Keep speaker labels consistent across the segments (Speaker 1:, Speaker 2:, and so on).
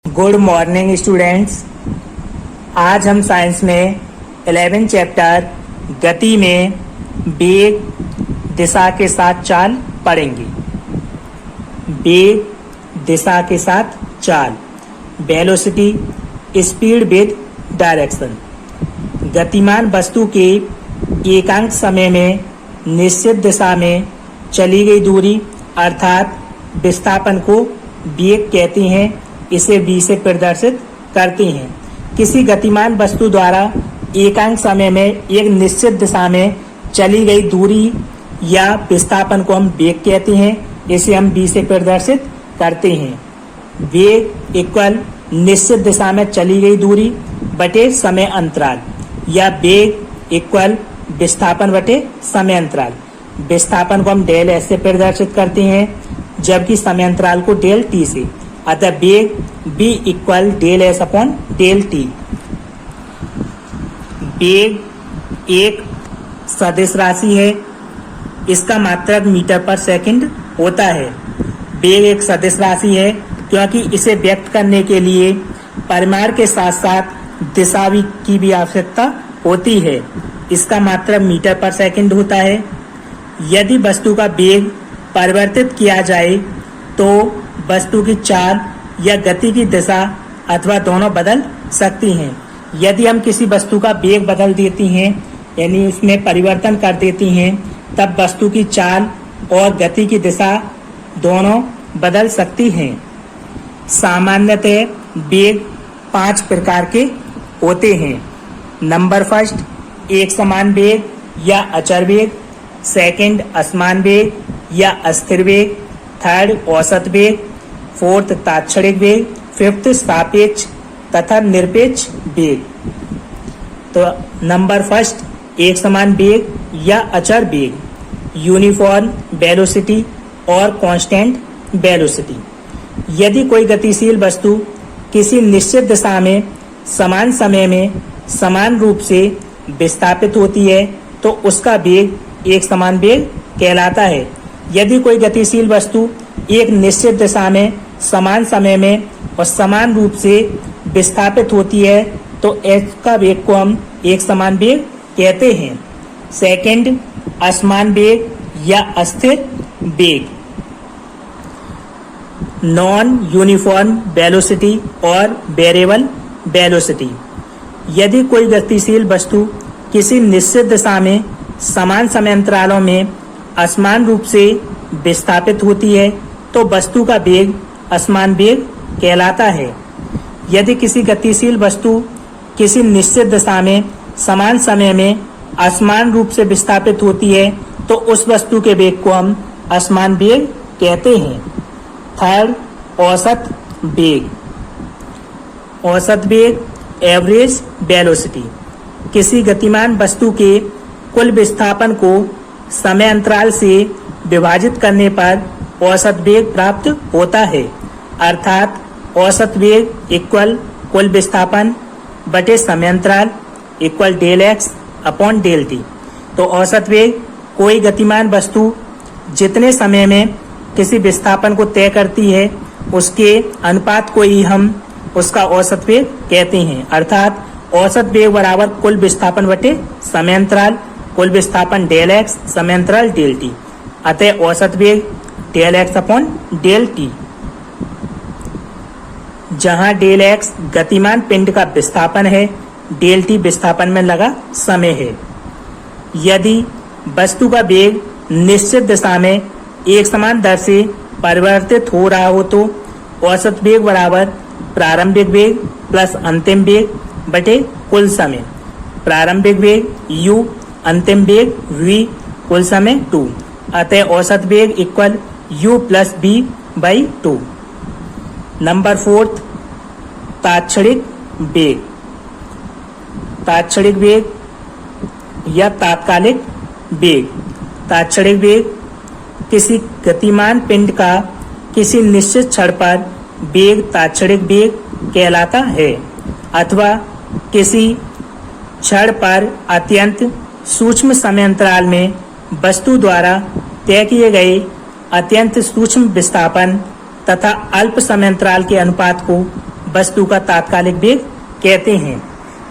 Speaker 1: Good morning students. आज हम science में 11 चैप्टर गति में वेग दिशा के साथ चाल पढ़ेंगे। वेग दिशा के साथ चाल, वेलोसिटी स्पीड विद डायरेक्शन। गतिमान वस्तु के एकांक समय में निश्चित दिशा में चली गई दूरी अर्थात विस्थापन को वेग कहते हैं। इसे v से प्रदर्शित करते हैं। किसी गतिमान वस्तु द्वारा एकांक समय में एक निश्चित दिशा में चली गई दूरी या विस्थापन को हम वेग कहते हैं। इसे हम v से प्रदर्शित करते हैं। वेग इक्वल निश्चित दिशा में चली गई दूरी बटे समय अंतराल, या वेग इक्वल विस्थापन बटे समय अंतराल। विस्थापन को हम डेल एस से प्रदर्शित करते हैं, जबकि समय अंतराल को डेल टी से। अतः वेग v equal del s upon del t. वेग एक सदिश राशि है, इसका मात्रक मीटर पर सेकंड होता है। वेग एक सदिश राशि है क्योंकि इसे व्यक्त करने के लिए परिमाण के साथ साथ दिशा की भी आवश्यकता होती है। इसका मात्रक मीटर पर सेकंड होता है। यदि वस्तु का वेग परिवर्तित किया जाए तो वस्तु की चाल या गति की दिशा अथवा दोनों बदल सकती हैं। यदि हम किसी वस्तु का वेग बदल देती हैं, यानी उसमें परिवर्तन कर देती हैं, तब वस्तु की चाल और गति की दिशा दोनों बदल सकती हैं। सामान्यतः वेग 5 प्रकार के होते हैं। नंबर फर्स्ट, एक समान वेग या अचर वेग। सेकंड, असमान वेग या अस्थिर वेग। थर्ड, औसत वेग। फोर्थ, तात्क्षणिक वेग। फिफ्थ, सापेक्ष तथा निरपेक्ष वेग। तो नंबर फर्स्ट, एक समान वेग या अचर वेग, यूनिफॉर्म वेलोसिटी और कांस्टेंट वेलोसिटी। यदि कोई गतिशील वस्तु किसी निश्चित दिशा में समान समय में समान रूप से विस्थापित होती है तो उसका वेग एक समान वेग कहलाता है। यदि कोई गतिशील वस्तु एक निश्चित दिशा में समान समय में और समान रूप से विस्थापित होती है तो इसका वेग को हम एक समान वेग कहते हैं। सेकंड, असमान वेग या अस्थिर वेग, नॉन यूनिफॉर्म वेलोसिटी और वेरिएबल वेलोसिटी। यदि कोई गतिशील वस्तु किसी निश्चित दिशा में समान समय अंतरालों में असमान रूप से विस्थापित होती है तो वस्तु का वेग असमान वेग कहलाता है। यदि किसी गतिशील वस्तु किसी निश्चित दिशा में समान समय में असमान रूप से विस्थापित होती है तो उस वस्तु के वेग को हम असमान वेग कहते हैं। थर्ड, औसत वेग। औसत वेग, एवरेज वेलोसिटी, किसी गतिमान वस्तु के कुल विस्थापन को समय अंतराल से विभाजित करने पर औसत वेग प्राप्त होता है। अर्थात औसत वेग इक्वल कुल विस्थापन बटे समय अंतराल equal del x upon del t. तो औसत वेग कोई गतिमान वस्तु जितने समय में किसी विस्थापन को तय करती है उसके अनुपात को ही हम उसका औसत वेग कहते हैं। अर्थात औसत वेग बराबर कुल विस्थापन बटे समय अंतराल, कुल विस्थापन डेल एक्स, समय अंतराल डेल टी। अतः औसत वेग del x upon del t, जहां डेल एक्स गतिमान पिंड का विस्थापन है, डेल टी विस्थापन में लगा समय है। यदि वस्तु का वेग निश्चित दिशा में एक समान दर से परिवर्तित हो रहा हो तो औसत वेग बराबर प्रारंभिक वेग प्लस अंतिम वेग बटे कुल समय। प्रारंभिक वेग u, अंतिम वेग v, कुल समय 2। अतः औसत वेग equal u plus b by 2। Number fourth, तात्क्षणिक वेग। तात्क्षणिक वेग या तात्कालिक वेग। तात्क्षणिक वेग किसी गतिमान पिंड का किसी निश्चित क्षण पर वेग तात्क्षणिक वेग कहलाता है, अथवा किसी क्षण पर अत्यंत सूक्ष्म समय अंतराल में वस्तु द्वारा तय किए गए अत्यंत सूक्ष्म विस्थापन तथा अल्प समय अंतराल के अनुपात को वस्तु का तात्कालिक वेग कहते हैं।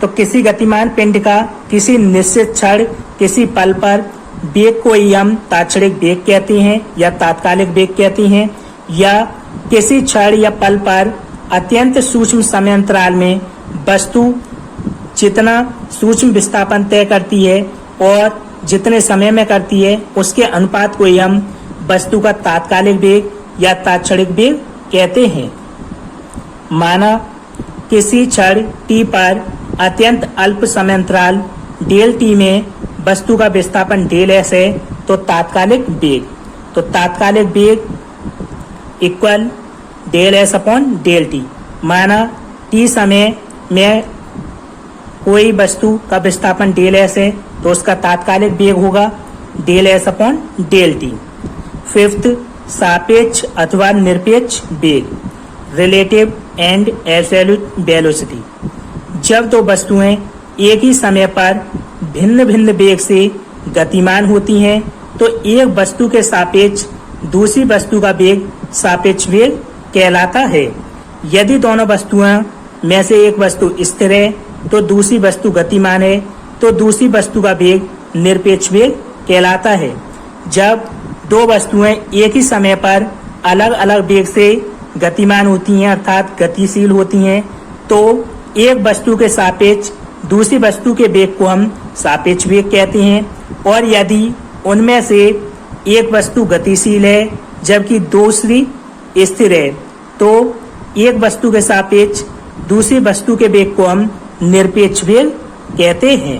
Speaker 1: तो किसी गतिमान पिंड का किसी निश्चित क्षण किसी पल पर वेग को ही हम तात्क्षणिक वेग कहते हैं या तात्कालिक वेग कहते हैं, या किसी क्षण या पल पर अत्यंत सूक्ष्म समय अंतराल में वस्तु जितना सूक्ष्म विस्थापन तय करती है और जितने समय में करती है उसके अनुपात को ही हम वस्तु का तात्कालिक वेग या तात्क्षणिक वेग कहते हैं। माना किसी क्षण t पर अत्यंत अल्प समय अंतराल डेल t में वस्तु का विस्थापन डेल s है, तो तात्कालिक वेग equal del s upon del t। माना t समय में कोई वस्तु का विस्थापन डेल s है तो उसका तात्कालिक वेग होगा del s upon del t। Fifth, सापेक्ष अथवा निरपेक्ष वेग, रिलेटिव एंड एब्सोल्यूट वेलोसिटी। जब दो वस्तुएं एक ही समय पर भिन्न भिन्न वेग से गतिमान होती हैं तो एक वस्तु के सापेक्ष दूसरी वस्तु का वेग सापेक्ष वेग कहलाता है। यदि दोनों वस्तुओं में से एक वस्तु स्थिर है तो दूसरी वस्तु गतिमान है तो दूसरी वस्तु का वेग निरपेक्ष वेग कहलाता है। जब दो वस्तुएं एक ही समय पर अलग अलग वेग से गतिमान होती हैं अर्थात गतिशील होती हैं तो एक वस्तु के सापेक्ष दूसरी वस्तु के वेग को हम सापेक्ष वेग कहते हैं। और यदि उनमें से एक वस्तु गतिशील है जबकि दूसरी स्थिर है तो एक वस्तु के सापेक्ष दूसरी वस्तु के वेग को हम निरपेक्ष वेग कहते हैं।